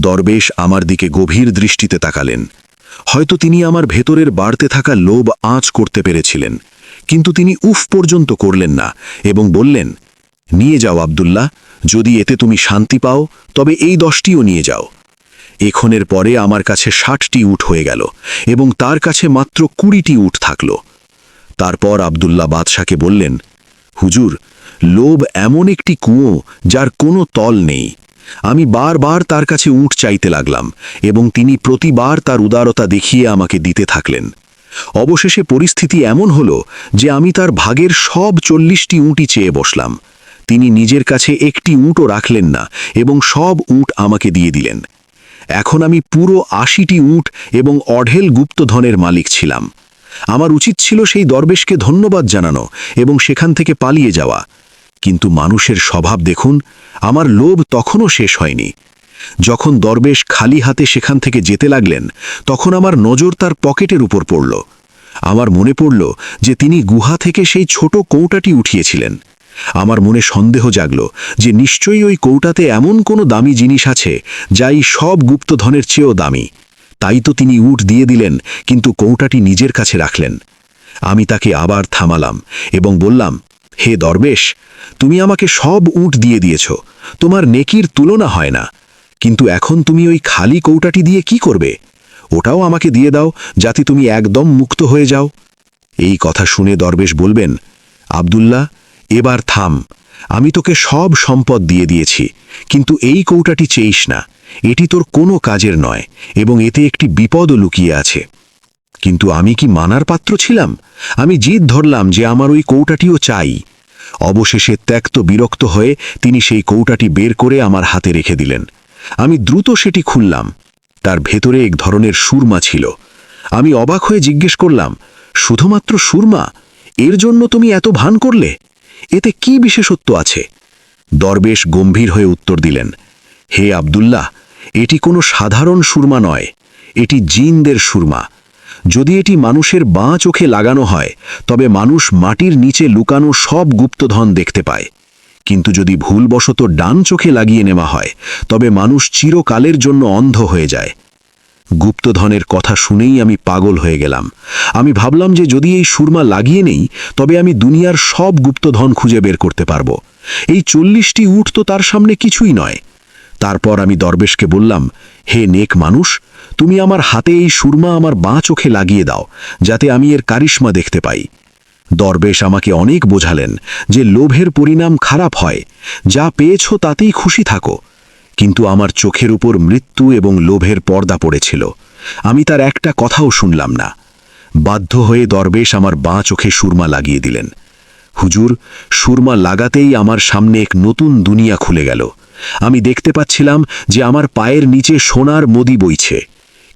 দরবেশ আমার দিকে গভীর দৃষ্টিতে তাকালেন। হয়তো তিনি আমার ভেতরের বাড়তে থাকা লোভ আঁচ করতে পেরেছিলেন, কিন্তু তিনি উফ পর্যন্ত করলেন না এবং বললেন, নিয়ে যাও আব্দুল্লাহ, যদি এতে তুমি শান্তি পাও তবে এই 10টিও নিয়ে যাও। এখনের পরে আমার কাছে 60টি উট হয়ে গেল এবং তার কাছে মাত্র 20টি উট থাকল। তারপর আব্দুল্লাহ বাদশাকে বললেন, হুজুর, লোভ এমন একটি কুয়ো যার কোনো তল নেই। আমি বারবার তার কাছে উট চাইতে লাগলাম এবং তিনি প্রতিবার তার উদারতা দেখিয়ে আমাকে দিতে থাকলেন। অবশেষে পরিস্থিতি এমন হলো যে আমি তার ভাগের সব 40টি উটই চেয়ে বসলাম। তিনি নিজের কাছে একটি উটও রাখলেন না এবং সব উট আমাকে দিয়ে দিলেন। এখন আমি পুরো 80টি উট এবং অঢেল গুপ্তধনের মালিক ছিলাম। আমার উচিত ছিল সেই দরবেশকে ধন্যবাদ জানানো এবং সেখান থেকে পালিয়ে যাওয়া, কিন্তু মানুষের স্বভাব দেখুন, আমার লোভ তখনও শেষ হয়নি। যখন দরবেশ খালি হাতে সেখান থেকে যেতে লাগলেন, তখন আমার নজর তার পকেটের উপর পড়ল। আমার মনে পড়ল যে তিনি গুহা থেকে সেই ছোট কৌটাটি উঠিয়েছিলেন। আমার মনে সন্দেহ জাগল যে নিশ্চয়ই ওই কৌটাতে এমন কোনো দামি জিনিস আছে যা এই সব গুপ্তধনের চেয়েও দামি। তাই তো তিনি উট দিয়ে দিলেন, কিন্তু কৌটাটি নিজের কাছে রাখলেন। আমি তাকে আবার থামালাম এবং বললাম, হে দরবেশ, তুমি আমাকে সব উট দিয়ে দিয়েছ, তোমার নেকির তুলনা হয় না, কিন্তু এখন তুমি ওই খালি কৌটাটি দিয়ে কি করবে? ওটাও আমাকে দিয়ে দাও, যাতে তুমি একদম মুক্ত হয়ে যাও। এই কথা শুনে দরবেশ বলবেন, আব্দুল্লাহ, এবার থাম, আমি তোকে সব সম্পদ দিয়ে দিয়েছি, কিন্তু এই কৌটাটি চেইস না, এটি তোর কোনো কাজের নয় এবং এতে একটি বিপদও লুকিয়ে আছে। কিন্তু আমি কি মানার পাত্র ছিলাম? আমি জিদ ধরলাম যে আমার ওই কৌটাটিও চাই। অবশেষে ত্যক্ত বিরক্ত হয়ে তিনি সেই কৌটাটি বের করে আমার হাতে রেখে দিলেন। আমি দ্রুত সেটি খুললাম। তার ভেতরে এক ধরনের সুরমা ছিল। আমি অবাক হয়ে জিজ্ঞেস করলাম, শুধুমাত্র সুরমা? এর জন্য তুমি এত ভান করলে? এতে কি বিশেষত্ব আছে? দরবেশ গম্ভীর হয়ে উত্তর দিলেন, হে আব্দুল্লাহ, এটি কোনো সাধারণ সুরমা নয়, এটি জিনদের সুরমা। যদি এটি মানুষের বাঁ চোখে লাগানো হয় তবে মানুষ মাটির নিচে লুকানো সব গুপ্তধন দেখতে পায়, কিন্তু যদি ভুলবশত ডান চোখে লাগিয়ে নেওয়া হয় তবে মানুষ চিরকালের জন্য অন্ধ হয়ে যায়। গুপ্তধনের কথা শুনেই আমি পাগল হয়ে গেলাম। আমি ভাবলাম যে যদি এই সুরমা লাগিয়ে নেই তবে আমি দুনিয়ার সব গুপ্তধন খুঁজে বের করতে পারব। এই 40টি উট তো তার সামনে কিছুই নয়। তারপর আমি দরবেশকে বললাম, হে নেক মানুষ, তুমি আমার হাতে এই সুরমা আমার বাঁ চোখে লাগিয়ে দাও, যাতে আমি এর কারিশমা দেখতে পাই। দরবেশ আমাকে অনেক বোঝালেন যে লোভের পরিণাম খারাপ হয়, যা পেয়েছ তাতেই খুশি থাকো। কিন্তু আমার চোখের উপর মৃত্যু এবং লোভের পর্দা পড়েছিল। আমি তার একটা কথাও শুনলাম না। বাধ্য হয়ে দরবেশ আমার বাঁ চোখে সুরমা লাগিয়ে দিলেন। হুজুর, সুরমা লাগাতেই আমার সামনে এক নতুন দুনিয়া খুলে গেল। আমি দেখতে পাচ্ছিলাম যে আমার পায়ের নিচে সোনার নদী বইছে,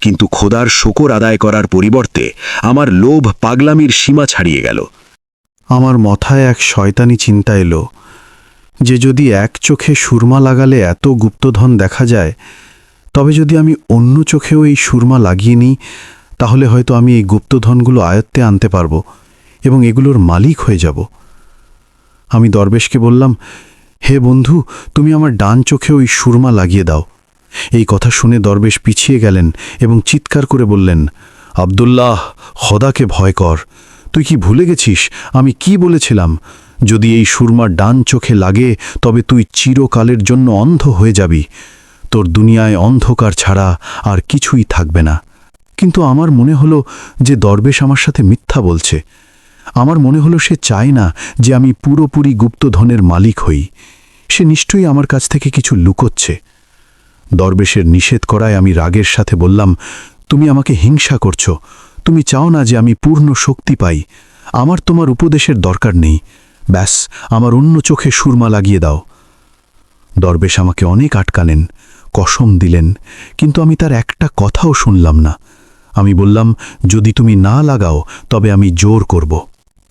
কিন্তু খোদার শকর আদায় করার পরিবর্তে আমার লোভ পাগলামির সীমা ছাড়িয়ে গেল। আমার মাথায় এক শয়তানি চিন্তা এলো যে যদি এক চোখে সুরমা লাগালে এত গুপ্তধন দেখা যায়, তবে যদি আমি অন্য চোখেও এই সুরমা লাগিয়ে নিই তাহলে হয়তো আমি এই গুপ্তধনগুলো আয়ত্তে আনতে পারব এবং এগুলোর মালিক হয়ে যাব। আমি দরবেশকে বললাম, হে বন্ধু, তুমি আমার ডান চোখে ওই সুরমা লাগিয়ে দাও। এই কথা শুনে দরবেশ পিছিয়ে গেলেন এবং চিৎকার করে বললেন, আব্দুল্লাহ, খোদাকে ভয় কর। তুই কি ভুলে গেছিস আমি কি বলেছিলাম? যদি এই সুরমা ডান চোখে লাগে তবে তুই চিরকালের জন্য অন্ধ হয়ে যাবি। তোর দুনিয়ায় অন্ধকার ছাড়া আর কিছুই থাকবে না। কিন্তু আমার মনে হলো যে দরবেশ আমার সাথে মিথ্যা বলছে। আমার মনে হলো সে চায় না যে আমি পুরোপুরি গুপ্তধনের মালিক হই। সে নিশ্চয়ই আমার কাছ থেকে কিছু লুকোচ্ছে। দরবেশের নিষেধ করায় আমি রাগের সাথে বললাম, তুমি আমাকে হিংসা করছো। তুমি চাও না যে আমি পূর্ণ শক্তি পাই। আমার তোমার উপদেশের দরকার নেই। ব্যাস, আমার অন্য চোখে সুরমা লাগিয়ে দাও। দরবেশ আমাকে অনেক আটকালেন, কসম দিলেন, কিন্তু আমি তার একটা কথাও শুনলাম না। আমি বললাম, যদি তুমি না লাগাও তবে আমি জোর করব।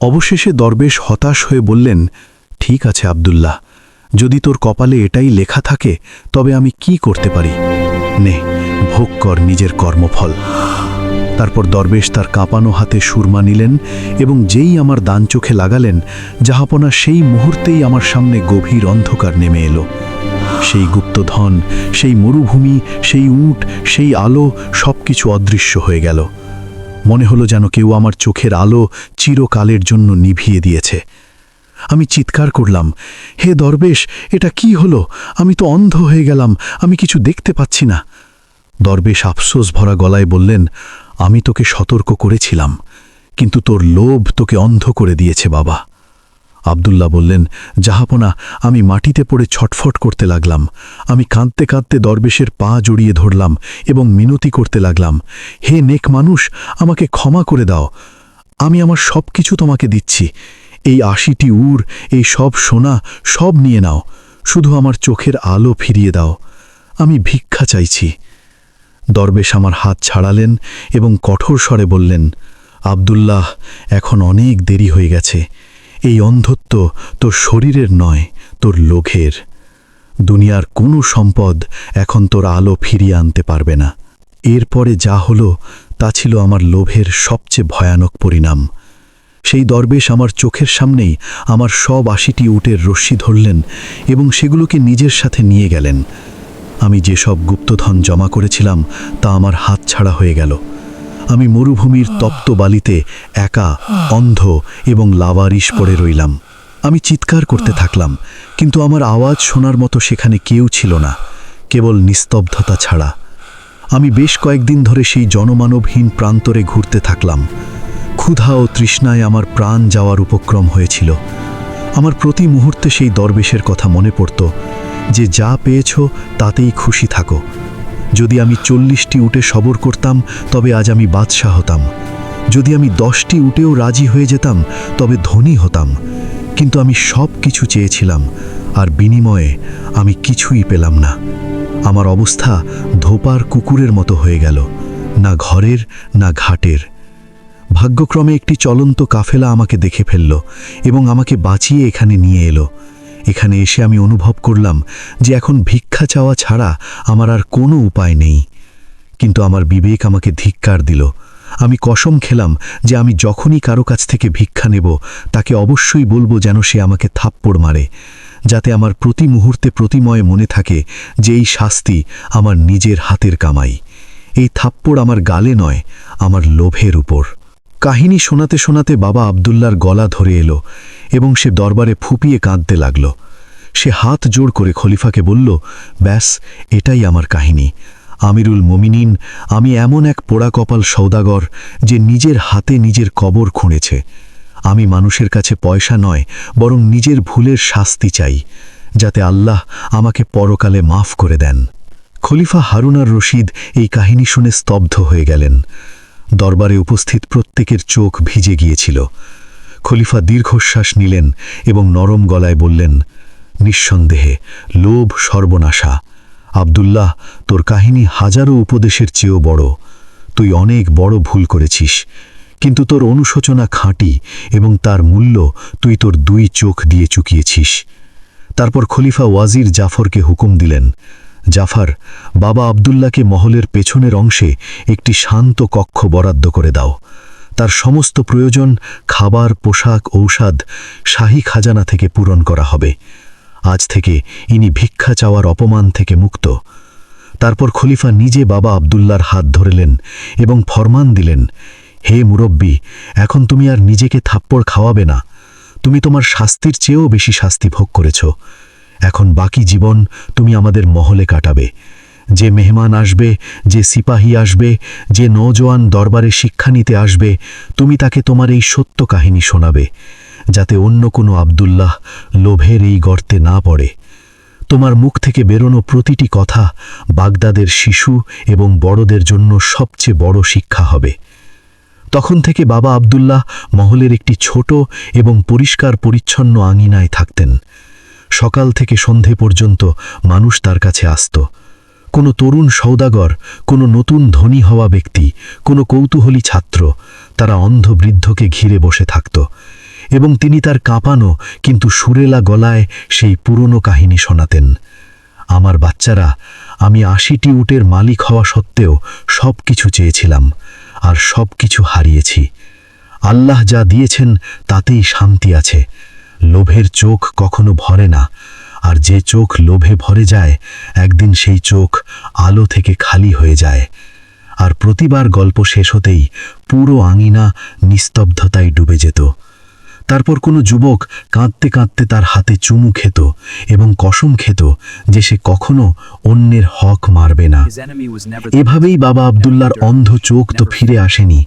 অবশেষে দরবেশ হতাশ হয়ে বললেন, ঠিক আছে আব্দুল্লাহ, যদি তোর কপালে এটাই লেখা থাকে তবে আমি কি করতে পারি? নে, ভোগ কর নিজের কর্মফল। তারপর দরবেশ তার কাঁপানো হাতে সুরমা নিলেন এবং যেই আমার ডান চোখে লাগালেন, জাহাপনা সেই মুহূর্তেই আমার সামনে গভীর অন্ধকার নেমে এলো। সেই গুপ্তধন, সেই মরুভূমি, সেই উট, সেই আলো সব কিছু অদৃশ্য হয়ে গেল। মনে হলো যেন কেউ আমার চোখের আলো চিরকালের জন্য নিভিয়ে দিয়েছে। আমি চিৎকার করলাম, হে দরবেশ, এটা কি হলো? আমি তো অন্ধ হয়ে গেলাম, আমি কিছু দেখতে পাচ্ছি না। দরবেশ আফসোস ভরা গলায় বললেন, আমি তোকে সতর্ক করেছিলাম, কিন্তু তোর লোভ তোকে অন্ধ করে দিয়েছে বাবা। আব্দুল্লাহ বললেন, জাহাপনা, আমি মাটিতে পড়ে ছটফট করতে লাগলাম। আমি কাঁদতে কাঁদতে দরবেশের পা জড়িয়ে ধরলাম এবং মিনতি করতে লাগলাম, হে নেক মানুষ, আমাকে ক্ষমা করে দাও। আমি আমার সব কিছু তোমাকে দিচ্ছি। এই ৮০টি উর, এই সব সোনা, সব নিয়ে নাও, শুধু আমার চোখের আলো ফিরিয়ে দাও। আমি ভিক্ষা চাইছি। দরবেশ আমার হাত ছাড়ালেন এবং কঠোর স্বরে বললেন, আব্দুল্লাহ, এখন অনেক দেরি হয়ে গেছে। এই অন্ধত্ব তোর শরীরের নয়, তোর লোভের। দুনিয়ার কোনো সম্পদ এখন তোর আলো ফিরিয়ে আনতে পারবে না। এরপরে যা হলো তা ছিল আমার লোভের সবচেয়ে ভয়ানক পরিণাম। সেই দরবেশ আমার চোখের সামনেই আমার সব ৮০টি উটের রশ্মি ধরলেন এবং সেগুলোকে নিজের সাথে নিয়ে গেলেন। আমি যেসব গুপ্তধন জমা করেছিলাম তা আমার হাতছাড়া হয়ে গেল। আমি মরুভূমির তপ্ত বালিতে একা, অন্ধ এবং লাওয়ারিশ পড়ে রইলাম। আমি চিৎকার করতে থাকলাম, কিন্তু আমার আওয়াজ শোনার মতো সেখানে কেউ ছিল না, কেবল নিস্তব্ধতা ছাড়া। আমি বেশ কয়েকদিন ধরে সেই জনমানবহীন প্রান্তরে ঘুরতে থাকলাম। ক্ষুধা ও তৃষ্ণায় আমার প্রাণ যাওয়ার উপক্রম হয়েছিল। আমার প্রতি মুহূর্তে সেই দরবেশের কথা মনে পড়ত, যে যা পেয়েছ তাতেই খুশি থাকো। যদি আমি ৪০টি উটে সবর করতাম তবে আজ আমি বাদশাহ হতাম। যদি আমি 10টি উটেও রাজি হয়ে যেতাম তবে ধনী হতাম। কিন্তু আমি সব কিছু চেয়েছিলাম, আর বিনিময়ে আমি কিছুই পেলাম না। আমার অবস্থা ধোপার কুকুরের মতো হয়ে গেল, না ঘরের না ঘাটের। ভাগ্যক্রমে একটি চলন্ত কাফেলা আমাকে দেখে ফেলল এবং আমাকে বাঁচিয়ে এখানে নিয়ে এলো। এখানে এসে আমি অনুভব করলাম যে এখন ভিক্ষা চাওয়া ছাড়া আমার আর কোনো উপায় নেই। কিন্তু আমার বিবেক আমাকে ধিক্কার দিল। আমি কসম খেলাম যে আমি যখনই কারো কাছ থেকে ভিক্ষা নেব তাকে অবশ্যই বলবো যেন সে আমাকে থাপ্পড় মারে, যাতে আমার প্রতি মুহূর্তে প্রতিময় মনে থাকে যে এই শাস্তি আমার নিজের হাতের কামাই। এই থাপ্পড় আমার গালে নয়, আমার লোভের উপর। কাহিনী শোনাতে শোনাতে বাবা আব্দুল্লার গলা ধরে এলো এবং সে দরবারে ফুপিয়ে কাঁদতে লাগল। সে হাত জোড় করে খলিফাকে বলল, ব্যাস, এটাই আমার কাহিনী। আমিরুল মোমিনিন, আমি এমন এক পোড়া কপাল সৌদাগর যে নিজের হাতে নিজের কবর খুঁড়েছে। আমি মানুষের কাছে পয়সা নয়, বরং নিজের ভুলের শাস্তি চাই, যাতে আল্লাহ আমাকে পরকালে মাফ করে দেন। খলিফা হারুন আর রশিদ এই কাহিনী শুনে স্তব্ধ হয়ে গেলেন। দরবারে উপস্থিত প্রত্যেকের চোখ ভিজে গিয়েছিল। খলিফা দীর্ঘশ্বাস নিলেন এবং নরম গলায় বললেন, নিঃসন্দেহে লোভ সর্বনাশা। আব্দুল্লাহ, তোর কাহিনী হাজারো উপদেশের চেয়েও বড়। তুই অনেক বড় ভুল করেছিস, কিন্তু তোর অনুশোচনা খাঁটি এবং তার মূল্য তুই তোর 2 চোখ দিয়ে চুকিয়েছিস। তারপর খলিফা ওয়াজির জাফরকে হুকুম দিলেন, জাফর, বাবা আব্দুল্লাহকে মহলের পেছনের অংশে একটি শান্ত কক্ষ বরাদ্দ করে দাও। তার সমস্ত প্রয়োজন, খাবার, পোশাক, ঔষধ শাহী খাজানা থেকে পূরণ করা হবে। আজ থেকে ইনি ভিক্ষা চাওয়ার অপমান থেকে মুক্ত। তারপর খলিফা নিজে বাবা আব্দুল্লাহর হাত ধরলেন এবং ফরমান দিলেন, হে মুরব্বী, এখন তুমি আর নিজেকে থাপ্পড় খাওয়াবে না। তুমি তোমার শাস্তির চেয়েও বেশি শাস্তি ভোগ করেছ। এখন বাকি জীবন তুমি আমাদের মহলে কাটাবে। যে মেহমান আসবে, যে সিপাহী আসবে, যে নওজোয়ান দরবারে শিক্ষা নিতে আসবে, তুমি তাকে তোমার এই সত্য কাহিনী শোনাবে, যাতে অন্য কোনো আব্দুল্লাহ লোভের এই গর্তে না পড়ে। তোমার মুখ থেকে বেরোনো প্রতিটি কথা বাগদাদের শিশু এবং বড়দের জন্য সবচেয়ে বড় শিক্ষা হবে। তখন থেকে বাবা আব্দুল্লাহ মহলের একটি ছোট এবং পরিষ্কার পরিচ্ছন্ন আঙিনায় থাকতেন। সকাল থেকে সন্ধে পর্যন্ত মানুষ তার কাছে আসত। কোনো তরুণ সৌদাগর, কোনো নতুন ধনী হওয়া ব্যক্তি, কোনো কৌতূহলী ছাত্র, তারা অন্ধ বৃদ্ধকে ঘিরে বসে থাকত এবং তিনি তার কাঁপানো কিন্তু সুরেলা গলায় সেই পুরনো কাহিনী শোনাতেন। আমার বাচ্চারা, আমি ৮০টি উটের মালিক হওয়া সত্ত্বেও সব কিছু চেয়েছিলাম, আর সব কিছু হারিয়েছি। আল্লাহ যা দিয়েছেন তাতেই শান্তি আছে। লোভের চোখ কখনো ভরে না, আর যে চোখ লোভে ভরে যায় একদিন সেই চোখ আলো থেকে খালি হয়ে যায়। আর প্রতিবার গল্প শেষ হতেই পুরো আঙিনা নিস্তব্ধতায় ডুবে যেত। তারপর কোনো যুবক কাঁদতে কাঁদতে তার হাতে চুমু খেত এবং কসম খেত যে সে কখনো অন্যের হক মারবে না। এভাবেই বাবা আব্দুল্লাহর অন্ধ চোখ তো ফিরে আসেনি,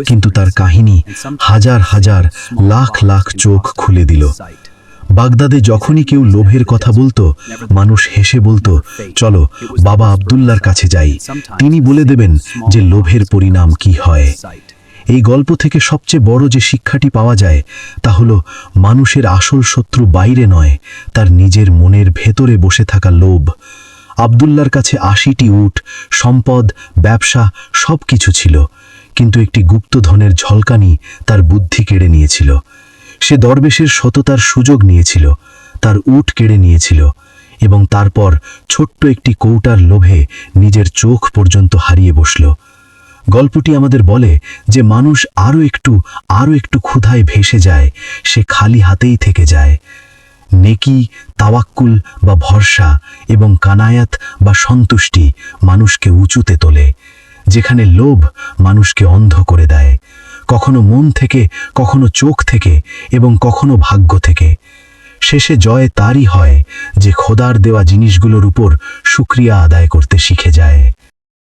কিন্তু তার কাহিনী হাজার হাজার লাখ লাখ চোখ খুলে দিল। বাগদাদে যখনই কেউ লোভের কথা বলতো, মানুষ হেসে বলতো, চলো বাবা আব্দুল্লাহর কাছে যাই, তিনি বলে দেবেন যে লোভের পরিণাম কি হয়। এই গল্প থেকে সবচেয়ে বড় যে শিক্ষাটি পাওয়া যায় তা হলো মানুষের আসল শত্রু বাইরে নয়, তার নিজের মনের ভেতরে বসে থাকা লোভ। আব্দুল্লাহর কাছে ৮০টি উট, সম্পদ, ব্যবসা সব কিছু ছিল, কিন্তু একটি গুপ্তধনের ঝলকানি তার বুদ্ধি কেড়ে নিয়েছিল। সে দরবেশের সততার সুযোগ নিয়েছিল, তার উট কেড়ে নিয়েছিল এবং তারপর ছোট্ট একটি কৌটার লোভে নিজের চোখ পর্যন্ত হারিয়ে বসল। গল্পটি আমাদের বলে যে মানুষ আরও একটু ক্ষুধায় ভেসে যায়, সে খালি হাতেই থেকে যায়। নেকি, তাওয়াক্কুল বা ভরসা এবং কানায়াত বা সন্তুষ্টি মানুষকে উঁচুতে তোলে, যেখানে লোভ মানুষকে অন্ধ করে দেয়, কখনো মন থেকে, কখনো চোখ থেকে এবং কখনো ভাগ্য থেকে। শেষে জয় তারই হয় যে খোদার দেওয়া জিনিসগুলোর উপর শুকরিয়া আদায় করতে শিখে যায়।